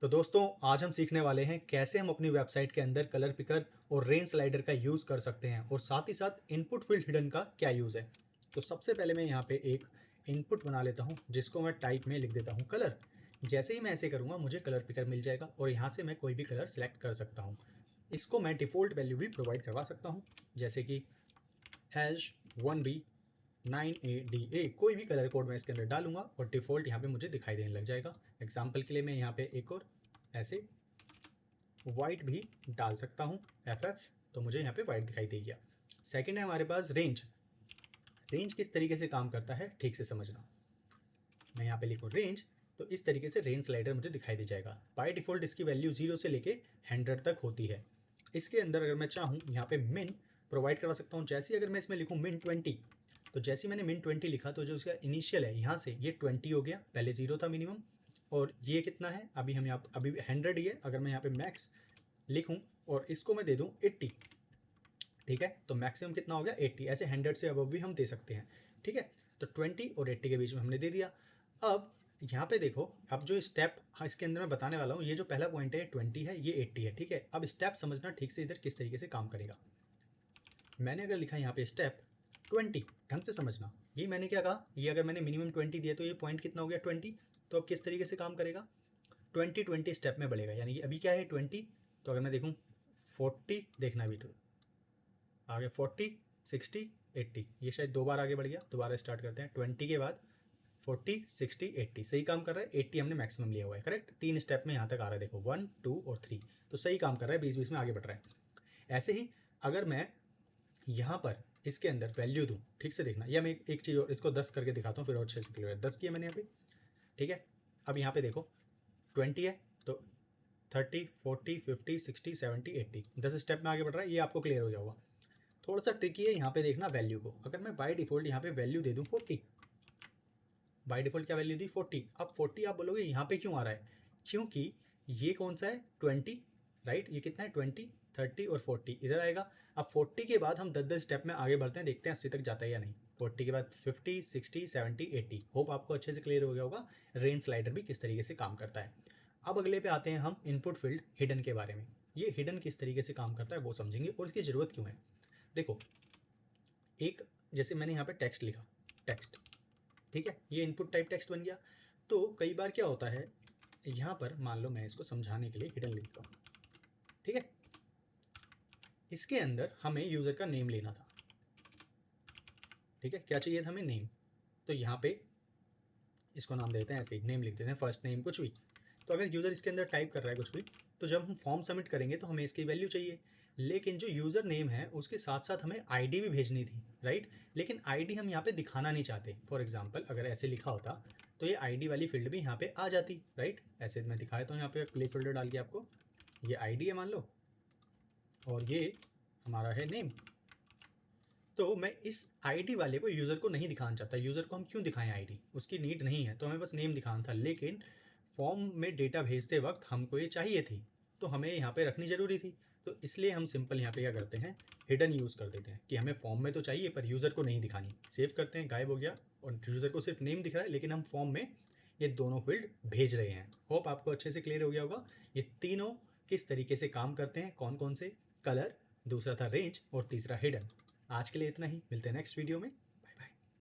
तो दोस्तों आज हम सीखने वाले हैं कैसे हम अपनी वेबसाइट के अंदर कलर पिकर और रेंज स्लाइडर का यूज़ कर सकते हैं और साथ ही साथ इनपुट फील्ड हिडन का क्या यूज़ है। तो सबसे पहले मैं यहाँ पे एक इनपुट बना लेता हूँ जिसको मैं टाइप में लिख देता हूँ कलर। जैसे ही मैं ऐसे करूँगा मुझे कलर पिकर मिल जाएगा और यहाँ से मैं कोई भी कलर सेलेक्ट कर सकता हूँ। इसको मैं डिफ़ॉल्ट वैल्यू भी प्रोवाइड करवा सकता हूँ जैसे कि #1b 9ADA कोई भी कलर कोड मैं इसके अंदर डालूंगा और डिफ़ॉल्ट यहाँ पे मुझे दिखाई देने लग जाएगा। एग्जाम्पल के लिए मैं यहाँ पे एक और ऐसे वाइट भी डाल सकता हूँ FF, तो मुझे यहाँ पे वाइट दिखाई दे गया। सेकंड है हमारे पास रेंज। रेंज किस तरीके से काम करता है ठीक से समझना। मैं यहाँ पे लिखूँ रेंज, तो इस तरीके से रेंज स्लाइडर मुझे दिखाई दे जाएगा। बाय डिफ़ॉल्ट इसकी वैल्यू 0 से लेके 100 तक होती है। इसके अंदर अगर मैं चाहूँ यहाँ पे मिन प्रोवाइड करवा सकता हूँ। जैसे अगर मैं इसमें लिखूँ min 20, तो जैसे मैंने min 20 लिखा तो जो उसका इनिशियल है यहाँ से ये 20 हो गया, पहले 0 था मिनिमम। और ये कितना है अभी हम यहाँ अभी 100 ही है। अगर मैं यहाँ पे मैक्स लिखूँ और इसको मैं दे दूँ 80, ठीक है, तो मैक्सिमम कितना हो गया 80। ऐसे 100 से अबव भी हम दे सकते हैं, ठीक है। तो 20 और 80 के बीच में हमने दे दिया। अब यहाँ पे देखो, अब जो स्टेप इसके अंदर मैं बताने वाला हूँ, ये जो पहला पॉइंट है 20 है, ये 80 है, ठीक है। अब स्टेप समझना ठीक से इधर किस तरीके से काम करेगा। मैंने अगर लिखा यहाँ पे स्टेप 20, ढंग से समझना। ये मैंने क्या कहा, ये अगर मैंने मिनिमम 20 दिया तो ये पॉइंट कितना हो गया 20। तो अब किस तरीके से काम करेगा, 20 स्टेप में बढ़ेगा। यानी कि अभी क्या है 20, तो अगर मैं देखूँ 40, देखना अभी तो आगे 40, 60, 80, ये शायद 2 बार आगे बढ़ गया। दोबारा स्टार्ट करते हैं। 20 के बाद 40, 60, 80 सही काम कर रहा है। 80 हमने मैक्सिमम लिया हुआ है, करेक्ट। 3 स्टेप में यहाँ तक आ रहा है, देखो 1, 2 और 3, तो सही काम कर रहा है, 20-20 में आगे बढ़ रहा है। ऐसे ही अगर मैं यहाँ पर इसके अंदर वैल्यू दूँ, ठीक से देखना, या मैं एक चीज़ और इसको 10 करके दिखाता हूँ फिर और अच्छे से क्लियर है। 10 किया मैंने यहाँ पे, ठीक है। अब यहाँ पे देखो 20 है तो 30, 40, 50, 60, 70, 80 10 स्टेप में आगे बढ़ रहा है। ये आपको क्लियर हो जाएगा। थोड़ा सा ट्रिकी है यहाँ पे देखना वैल्यू को। अगर मैं बाय डिफ़ॉल्ट यहाँ पे वैल्यू दे दूँ 40, बाय डिफ़ॉल्ट क्या वैल्यू दी 40। अब 40 आप बोलोगे यहाँ पे क्यों आ रहा है, क्योंकि ये कौन सा है 20, राइट। ये कितना है 20, 30 और 40 इधर आएगा। अब 40 के बाद हम 10-10 स्टेप में आगे बढ़ते हैं, देखते हैं 80 तक जाता है या नहीं। 40 के बाद 50, 60, 70, 80। होप आपको अच्छे से क्लियर हो गया होगा रेंज स्लाइडर भी किस तरीके से काम करता है। अब अगले पे आते हैं हम इनपुट फील्ड हिडन के बारे में। ये हिडन किस तरीके से काम करता है वो समझेंगे और इसकी ज़रूरत क्यों है। देखो, एक जैसे मैंने यहाँ पे टेक्स्ट लिखा, टेक्स्ट, ठीक है, ये इनपुट टाइप टेक्स्ट बन गया। तो कई बार क्या होता है, यहाँ पर मान लो मैं इसको समझाने के लिए हिडन लिखता हूँ, ठीक है। इसके अंदर हमें यूज़र का नेम लेना था, ठीक है। क्या चाहिए था हमें, नेम। तो यहाँ पे इसको नाम देते हैं, ऐसे ही नेम लिख देते हैं, फर्स्ट नेम कुछ भी। तो अगर यूज़र इसके अंदर टाइप कर रहा है कुछ भी, तो जब हम फॉर्म सबमिट करेंगे तो हमें इसकी वैल्यू चाहिए। लेकिन जो यूज़र नेम है उसके साथ साथ हमें आईडी भी भेजनी थी, राइट। लेकिन आईडी हम यहाँ पे दिखाना नहीं चाहते। फॉर एग्जांपल अगर ऐसे लिखा होता तो ये आईडी वाली फील्ड भी यहाँ पे आ जाती, राइट। ऐसे मैं दिखा देता हूँ, यहाँ पे प्लेस होल्डर डाल के आपको, ये आईडी है मान लो और ये हमारा है नेम। तो मैं इस आईडी वाले को यूज़र को नहीं दिखाना चाहता। यूज़र को हम क्यों दिखाएं, आईडी उसकी नीड नहीं है, तो हमें बस नेम दिखाना था। लेकिन फॉर्म में डेटा भेजते वक्त हमको ये चाहिए थी, तो हमें यहाँ पे रखनी ज़रूरी थी। तो इसलिए हम सिंपल यहाँ पे क्या करते हैं, हिडन यूज़ कर देते हैं कि हमें फॉर्म में तो चाहिए पर यूज़र को नहीं दिखानी। सेव करते हैं, गायब हो गया और यूज़र को सिर्फ नेम दिख रहा है, लेकिन हम फॉर्म में ये दोनों फील्ड भेज रहे हैं। होप आपको अच्छे से क्लियर हो गया होगा ये तीनों किस तरीके से काम करते हैं, कौन कौन से, कलर, दूसरा था रेंज और तीसरा हिडन। आज के लिए इतना ही, मिलते हैं नेक्स्ट वीडियो में।